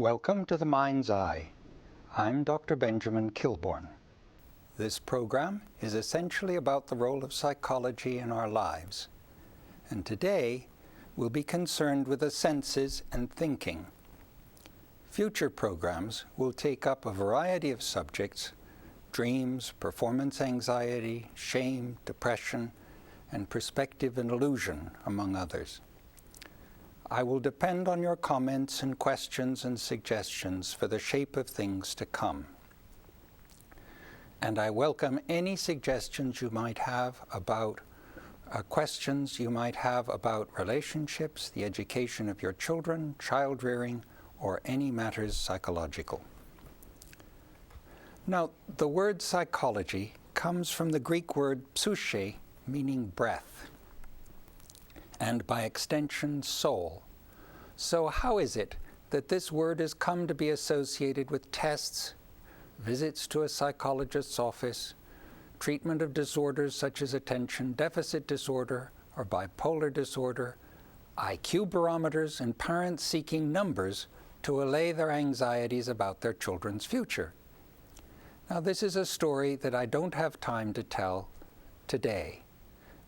Welcome to the Mind's Eye. I'm Dr. Benjamin Kilbourne. This program is essentially about the role of psychology in our lives. And today, we'll be concerned with the senses and thinking. Future programs will take up a variety of subjects: dreams, performance anxiety, shame, depression, and perspective and illusion, among others. I will depend on your comments and questions and suggestions for the shape of things to come. And I welcome any suggestions you might have about questions you might have about relationships, the education of your children, child rearing, or any matters psychological. Now, the word psychology comes from the Greek word psyche, meaning breath, and by extension, soul. So how is it that this word has come to be associated with tests, visits to a psychologist's office, treatment of disorders such as attention deficit disorder or bipolar disorder, IQ barometers, and parents seeking numbers to allay their anxieties about their children's future? Now, this is a story that I don't have time to tell today,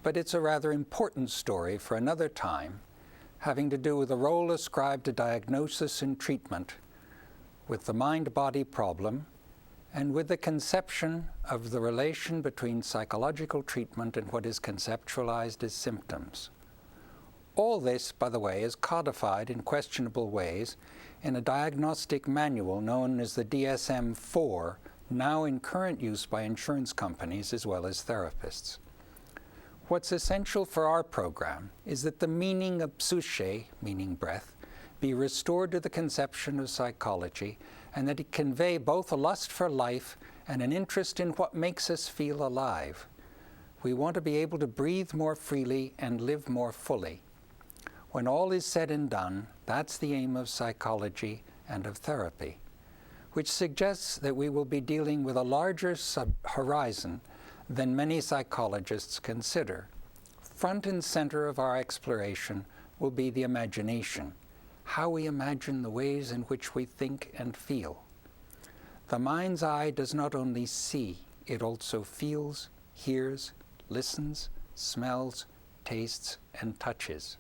but it's a rather important story for another time, having to do with the role ascribed to diagnosis and treatment, with the mind-body problem, and with the conception of the relation between psychological treatment and what is conceptualized as symptoms. All this, by the way, is codified in questionable ways in a diagnostic manual known as the DSM-4, now in current use by insurance companies as well as therapists. What's essential for our program is that the meaning of psyche, meaning breath, be restored to the conception of psychology, and that it convey both a lust for life and an interest in what makes us feel alive. We want to be able to breathe more freely and live more fully. When all is said and done, that's the aim of psychology and of therapy, which suggests that we will be dealing with a larger horizon than many psychologists consider. Front and center of our exploration will be the imagination, how we imagine the ways in which we think and feel. The mind's eye does not only see, it also feels, hears, listens, smells, tastes, and touches.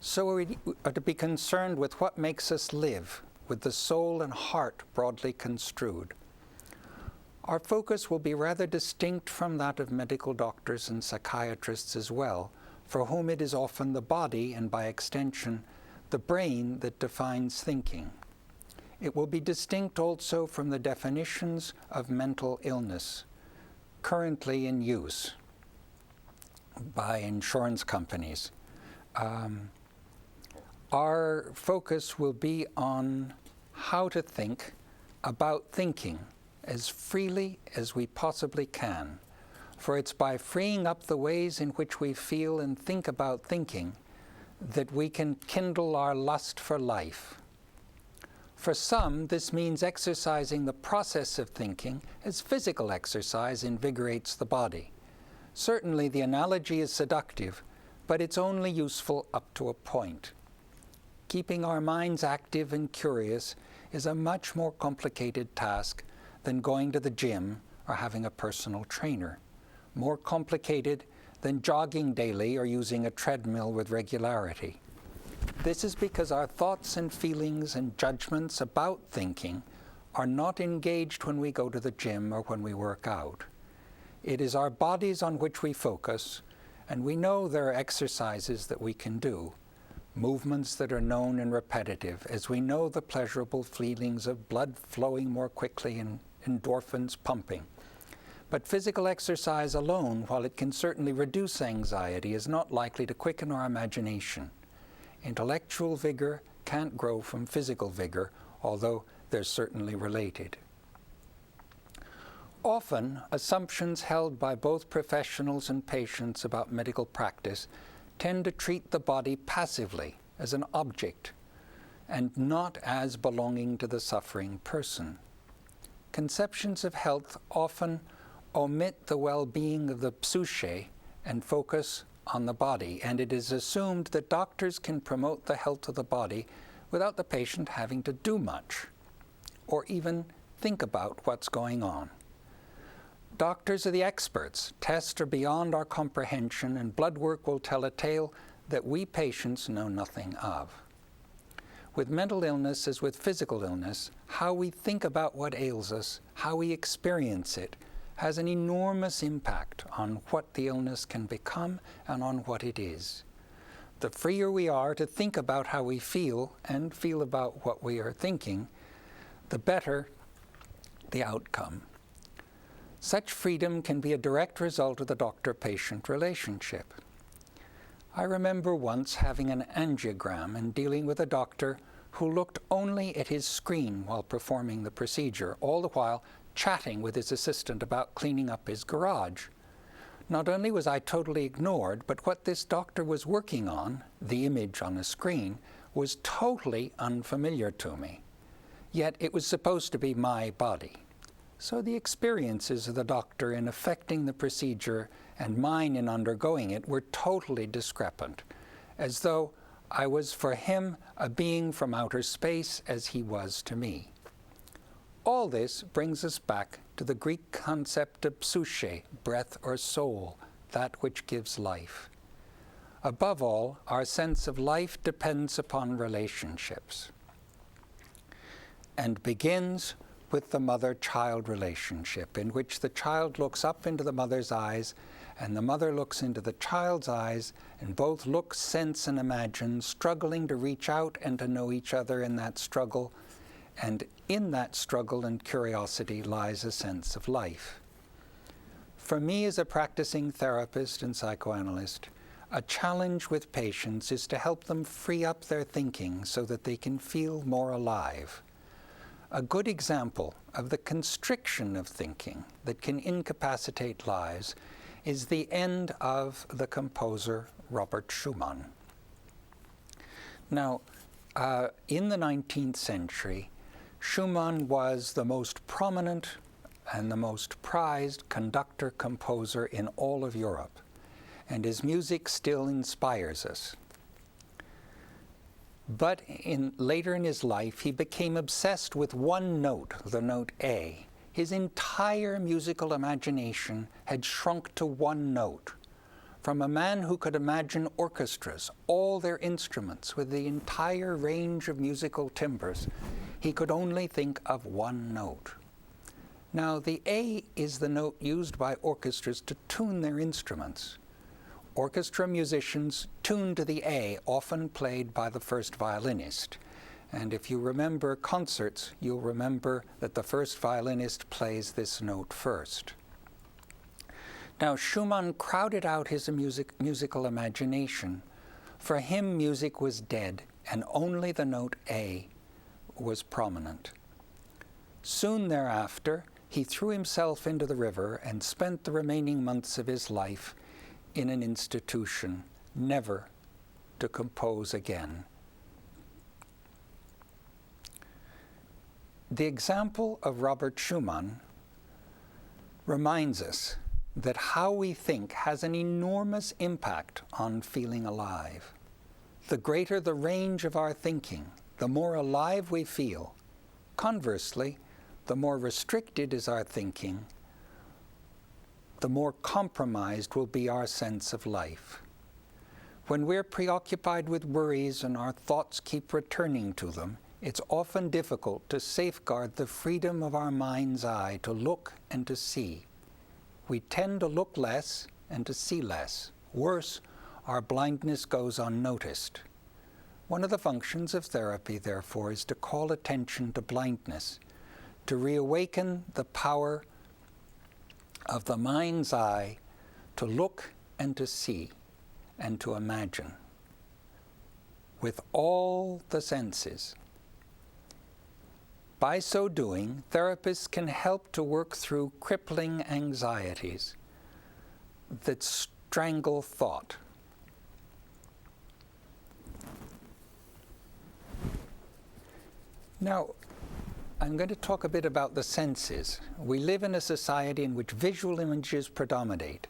So we are to be concerned with what makes us live, with the soul and heart broadly construed. Our focus will be rather distinct from that of medical doctors and psychiatrists as well, for whom it is often the body, and by extension, the brain, that defines thinking. It will be distinct also from the definitions of mental illness currently in use by insurance companies. Our focus will be on how to think about thinking as freely as we possibly can, for it's by freeing up the ways in which we feel and think about thinking that we can kindle our lust for life. For some, this means exercising the process of thinking as physical exercise invigorates the body. Certainly the analogy is seductive, but it's only useful up to a point. Keeping our minds active and curious is a much more complicated task than going to the gym or having a personal trainer, more complicated than jogging daily or using a treadmill with regularity. This is because our thoughts and feelings and judgments about thinking are not engaged when we go to the gym or when we work out. It is our bodies on which we focus, and we know there are exercises that we can do, movements that are known and repetitive, as we know the pleasurable feelings of blood flowing more quickly and endorphins pumping. But physical exercise alone, while it can certainly reduce anxiety, is not likely to quicken our imagination. Intellectual vigor can't grow from physical vigor, although they're certainly related. Often, assumptions held by both professionals and patients about medical practice tend to treat the body passively, as an object, and not as belonging to the suffering person. Conceptions of health often omit the well-being of the psyche and focus on the body, and it is assumed that doctors can promote the health of the body without the patient having to do much or even think about what's going on. Doctors are the experts. Tests are beyond our comprehension, and blood work will tell a tale that we patients know nothing of. With mental illness as with physical illness, how we think about what ails us, how we experience it, has an enormous impact on what the illness can become and on what it is. The freer we are to think about how we feel and feel about what we are thinking, the better the outcome. Such freedom can be a direct result of the doctor-patient relationship. I remember once having an angiogram and dealing with a doctor who looked only at his screen while performing the procedure, all the while chatting with his assistant about cleaning up his garage. Not only was I totally ignored, but what this doctor was working on, the image on a screen, was totally unfamiliar to me. Yet it was supposed to be my body. So the experiences of the doctor in effecting the procedure and mine in undergoing it were totally discrepant, as though I was for him a being from outer space as he was to me. All this brings us back to the Greek concept of psyche, breath or soul, that which gives life. Above all, our sense of life depends upon relationships and begins with the mother-child relationship, in which the child looks up into the mother's eyes and the mother looks into the child's eyes, and both look, sense, and imagine, struggling to reach out and to know each other in that struggle. And in that struggle and curiosity lies a sense of life. For me, as a practicing therapist and psychoanalyst, a challenge with patients is to help them free up their thinking so that they can feel more alive. A good example of the constriction of thinking that can incapacitate lives is the end of the composer Robert Schumann. Now, in the 19th century, Schumann was the most prominent and the most prized conductor-composer in all of Europe, and his music still inspires us. But later in his life, he became obsessed with one note, the note A. His entire musical imagination had shrunk to one note. From a man who could imagine orchestras, all their instruments, with the entire range of musical timbres, he could only think of one note. Now, the A is the note used by orchestras to tune their instruments. Orchestra musicians tune to the A, often played by the first violinist. And if you remember concerts, you'll remember that the first violinist plays this note first. Now, Schumann crowded out his musical imagination. For him, music was dead, and only the note A was prominent. Soon thereafter, he threw himself into the river and spent the remaining months of his life in an institution, never to compose again. The example of Robert Schumann reminds us that how we think has an enormous impact on feeling alive. The greater the range of our thinking, the more alive we feel. Conversely, the more restricted is our thinking, the more compromised will be our sense of life. When we're preoccupied with worries and our thoughts keep returning to them, it's often difficult to safeguard the freedom of our mind's eye to look and to see. We tend to look less and to see less. Worse, our blindness goes unnoticed. One of the functions of therapy, therefore, is to call attention to blindness, to reawaken the power of the mind's eye to look and to see and to imagine with all the senses. By so doing, therapists can help to work through crippling anxieties that strangle thought. Now, I'm going to talk a bit about the senses. We live in a society in which visual images predominate,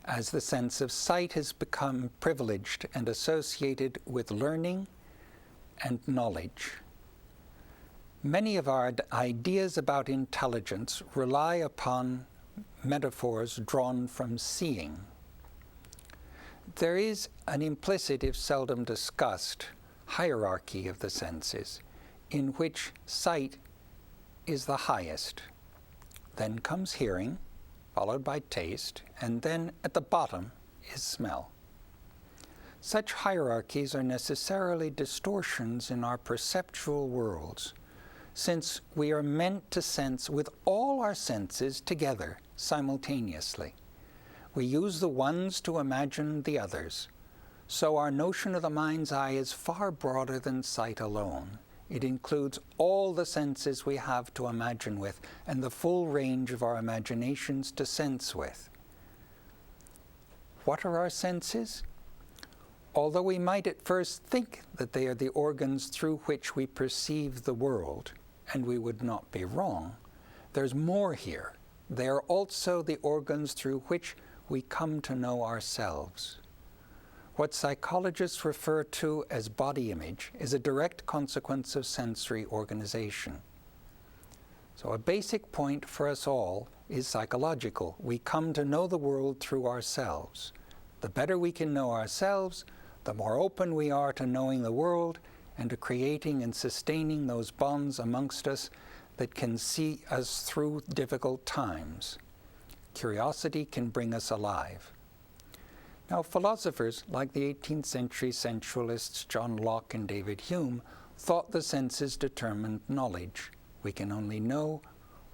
as the sense of sight has become privileged and associated with learning and knowledge. Many of our ideas about intelligence rely upon metaphors drawn from seeing. There is an implicit, if seldom discussed, hierarchy of the senses, in which sight is the highest. Then comes hearing, followed by taste, and then at the bottom is smell. Such hierarchies are necessarily distortions in our perceptual worlds, since we are meant to sense with all our senses together simultaneously. We use the ones to imagine the others, so our notion of the mind's eye is far broader than sight alone. It includes all the senses we have to imagine with, and the full range of our imaginations to sense with. What are our senses? Although we might at first think that they are the organs through which we perceive the world, and we would not be wrong, there's more here. They are also the organs through which we come to know ourselves. What psychologists refer to as body image is a direct consequence of sensory organization. So a basic point for us all is psychological. We come to know the world through ourselves. The better we can know ourselves, the more open we are to knowing the world and to creating and sustaining those bonds amongst us that can see us through difficult times. Curiosity can bring us alive. Now, philosophers like the 18th century sensualists John Locke and David Hume thought the senses determined knowledge. We can only know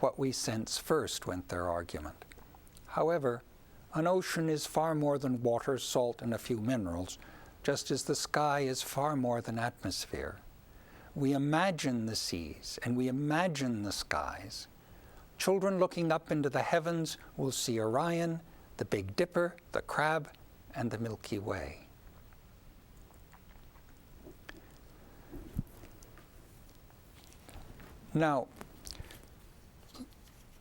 what we sense first, went their argument. However, an ocean is far more than water, salt, and a few minerals, just as the sky is far more than atmosphere. We imagine the seas and we imagine the skies. Children looking up into the heavens will see Orion, the Big Dipper, the Crab, and the Milky Way. Now,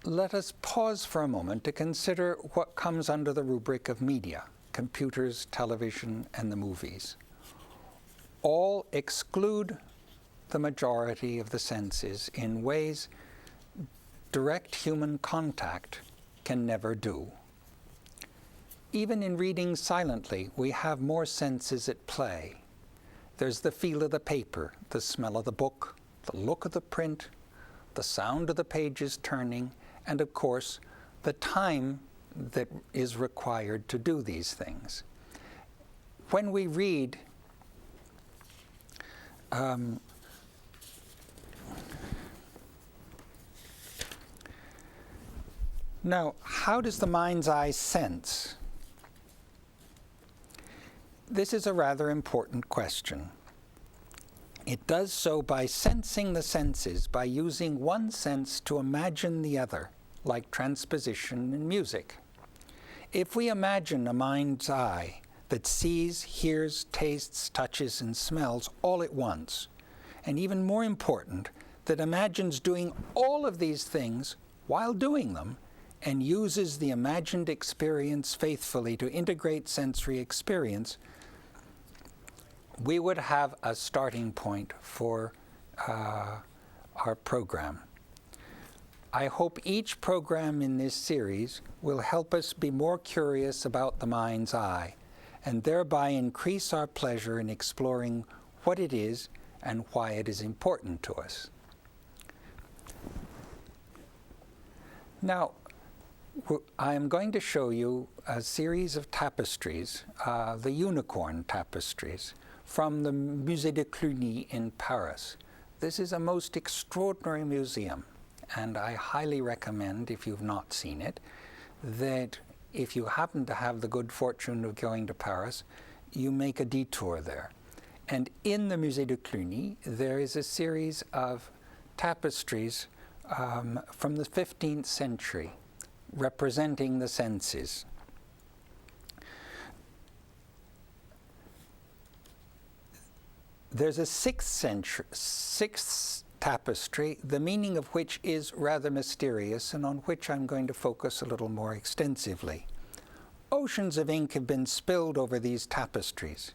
let us pause for a moment to consider what comes under the rubric of media, computers, television, and the movies. All exclude the majority of the senses in ways direct human contact can never do. Even in reading silently, we have more senses at play. There's the feel of the paper, the smell of the book, the look of the print, the sound of the pages turning, and of course, the time that is required to do these things. When we read, now, how does the mind's eye sense? This is a rather important question. It does so by sensing the senses, by using one sense to imagine the other, like transposition in music. If we imagine a mind's eye that sees, hears, tastes, touches, and smells all at once, and even more important, that imagines doing all of these things while doing them, and uses the imagined experience faithfully to integrate sensory experience, we would have a starting point for our program. I hope each program in this series will help us be more curious about the mind's eye, and thereby increase our pleasure in exploring what it is and why it is important to us. Now, I am going to show you a series of tapestries, the unicorn tapestries, from the Musée de Cluny in Paris. This is a most extraordinary museum, and I highly recommend, if you've not seen it, that if you happen to have the good fortune of going to Paris, you make a detour there. And in the Musée de Cluny, there is a series of tapestries from the 15th century representing the senses. There's a 6th tapestry, the meaning of which is rather mysterious and on which I'm going to focus a little more extensively. Oceans of ink have been spilled over these tapestries.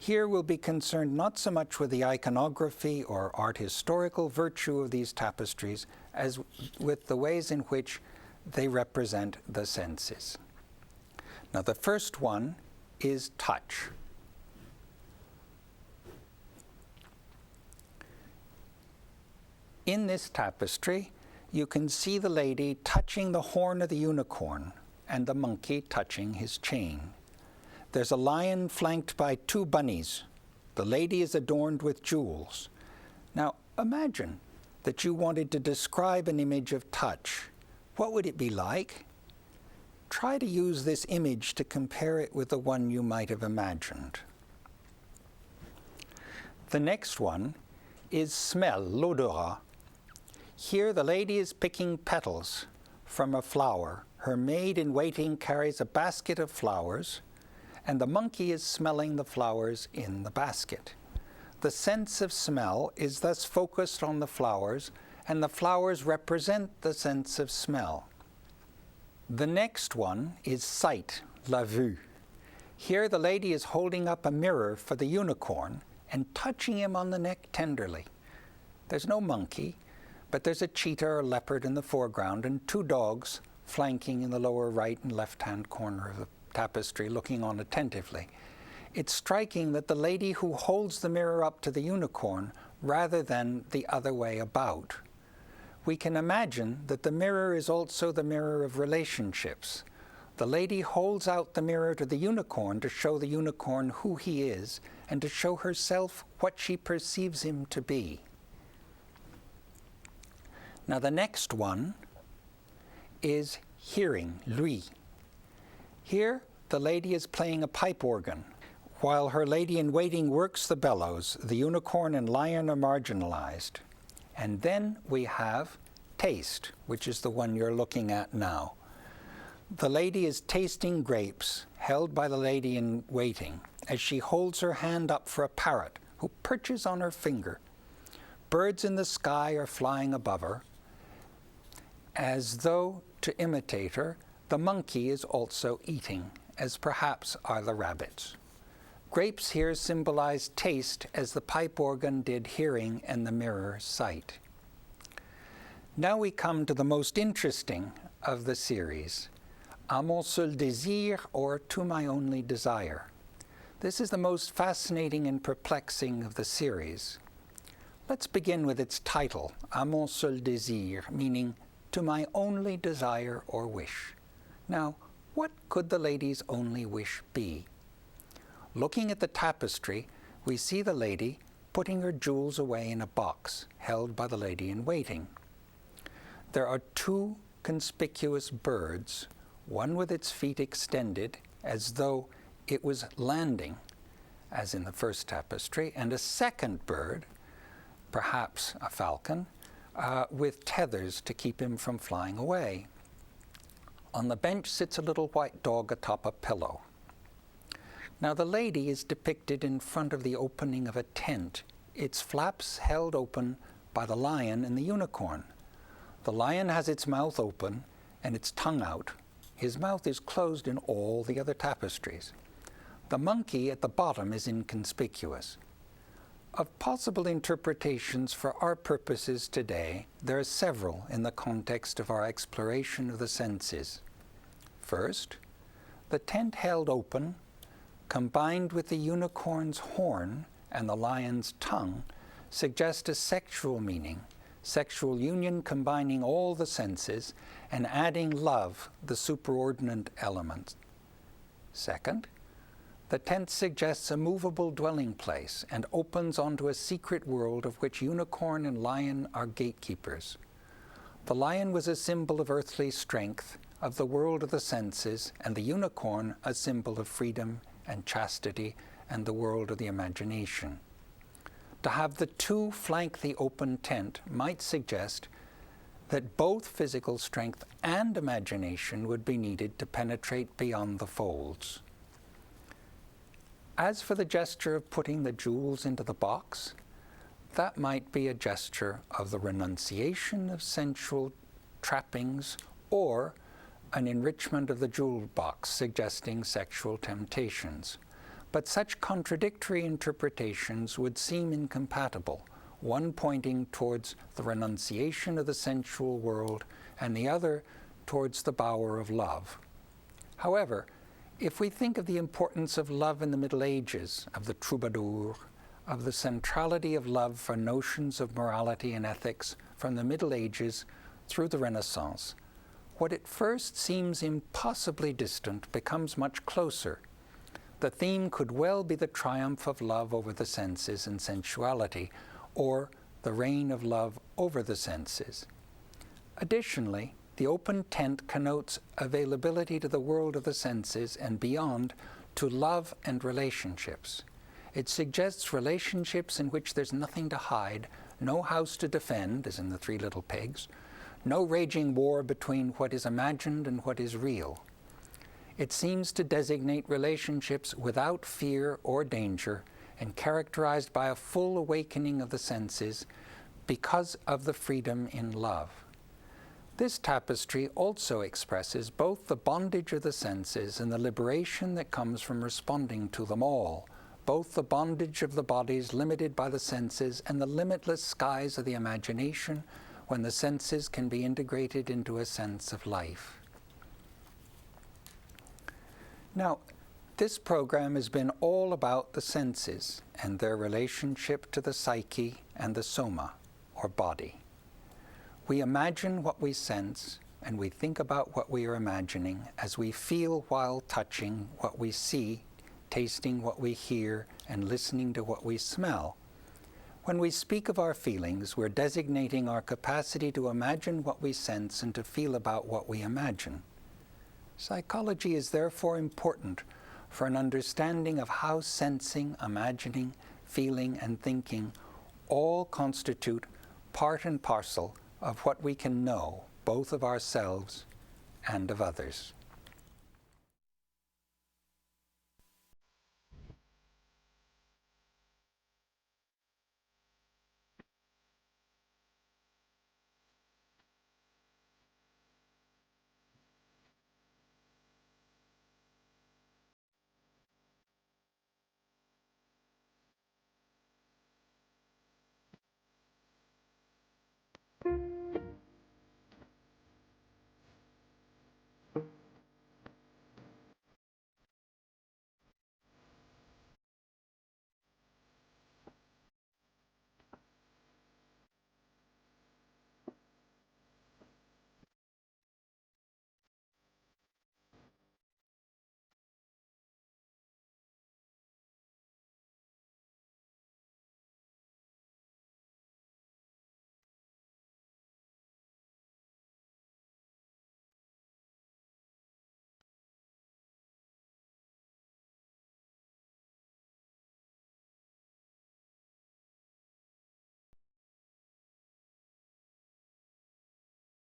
Here we'll be concerned not so much with the iconography or art historical virtue of these tapestries as with the ways in which they represent the senses. Now the first one is touch. In this tapestry, you can see the lady touching the horn of the unicorn and the monkey touching his chain. There's a lion flanked by two bunnies. The lady is adorned with jewels. Now, imagine that you wanted to describe an image of touch. What would it be like? Try to use this image to compare it with the one you might have imagined. The next one is smell, l'odorat. Here the lady is picking petals from a flower. Her maid-in-waiting carries a basket of flowers, and the monkey is smelling the flowers in the basket. The sense of smell is thus focused on the flowers, and the flowers represent the sense of smell. The next one is sight, la vue. Here the lady is holding up a mirror for the unicorn and touching him on the neck tenderly. There's no monkey, but there's a cheetah or leopard in the foreground and two dogs flanking in the lower right and left-hand corner of the tapestry, looking on attentively. It's striking that the lady who holds the mirror up to the unicorn rather than the other way about. We can imagine that the mirror is also the mirror of relationships. The lady holds out the mirror to the unicorn to show the unicorn who he is and to show herself what she perceives him to be. Now the next one is hearing, l'ouïe. Here, the lady is playing a pipe organ. While her lady-in-waiting works the bellows, the unicorn and lion are marginalized. And then we have taste, which is the one you're looking at now. The lady is tasting grapes, held by the lady-in-waiting, as she holds her hand up for a parrot, who perches on her finger. Birds in the sky are flying above her. As though to imitate her, the monkey is also eating, as perhaps are the rabbits. Grapes here symbolize taste as the pipe organ did hearing and the mirror sight. Now we come to the most interesting of the series, À mon seul désir, or To My Only Desire. This is the most fascinating and perplexing of the series. Let's begin with its title, À mon seul désir, meaning to my only desire or wish. Now, what could the lady's only wish be? Looking at the tapestry, we see the lady putting her jewels away in a box held by the lady-in-waiting. There are two conspicuous birds, one with its feet extended as though it was landing, as in the first tapestry, and a second bird, perhaps a falcon, with tethers to keep him from flying away. On the bench sits a little white dog atop a pillow. Now the lady is depicted in front of the opening of a tent, its flaps held open by the lion and the unicorn. The lion has its mouth open and its tongue out. His mouth is closed in all the other tapestries. The monkey at the bottom is inconspicuous. Of possible interpretations for our purposes today, there are several in the context of our exploration of the senses. First, the tent held open, combined with the unicorn's horn and the lion's tongue, suggest a sexual meaning, sexual union combining all the senses and adding love, the superordinate element. Second, the tent suggests a movable dwelling place and opens onto a secret world of which unicorn and lion are gatekeepers. The lion was a symbol of earthly strength, of the world of the senses, and the unicorn a symbol of freedom and chastity and the world of the imagination. To have the two flank the open tent might suggest that both physical strength and imagination would be needed to penetrate beyond the folds. As for the gesture of putting the jewels into the box, that might be a gesture of the renunciation of sensual trappings or an enrichment of the jewel box suggesting sexual temptations. But such contradictory interpretations would seem incompatible, one pointing towards the renunciation of the sensual world and the other towards the bower of love. However, if we think of the importance of love in the Middle Ages, of the troubadour, of the centrality of love for notions of morality and ethics from the Middle Ages through the Renaissance, what at first seems impossibly distant becomes much closer. The theme could well be the triumph of love over the senses and sensuality, or the reign of love over the senses. Additionally, the open tent connotes availability to the world of the senses and beyond to love and relationships. It suggests relationships in which there's nothing to hide, no house to defend, as in the Three Little Pigs, no raging war between what is imagined and what is real. It seems to designate relationships without fear or danger and characterized by a full awakening of the senses because of the freedom in love. This tapestry also expresses both the bondage of the senses and the liberation that comes from responding to them all, both the bondage of the bodies limited by the senses and the limitless skies of the imagination when the senses can be integrated into a sense of life. Now, this program has been all about the senses and their relationship to the psyche and the soma, or body. We imagine what we sense, and we think about what we are imagining as we feel while touching what we see, tasting what we hear, and listening to what we smell. When we speak of our feelings, we're designating our capacity to imagine what we sense and to feel about what we imagine. Psychology is therefore important for an understanding of how sensing, imagining, feeling, and thinking all constitute part and parcel of what we can know, both of ourselves and of others.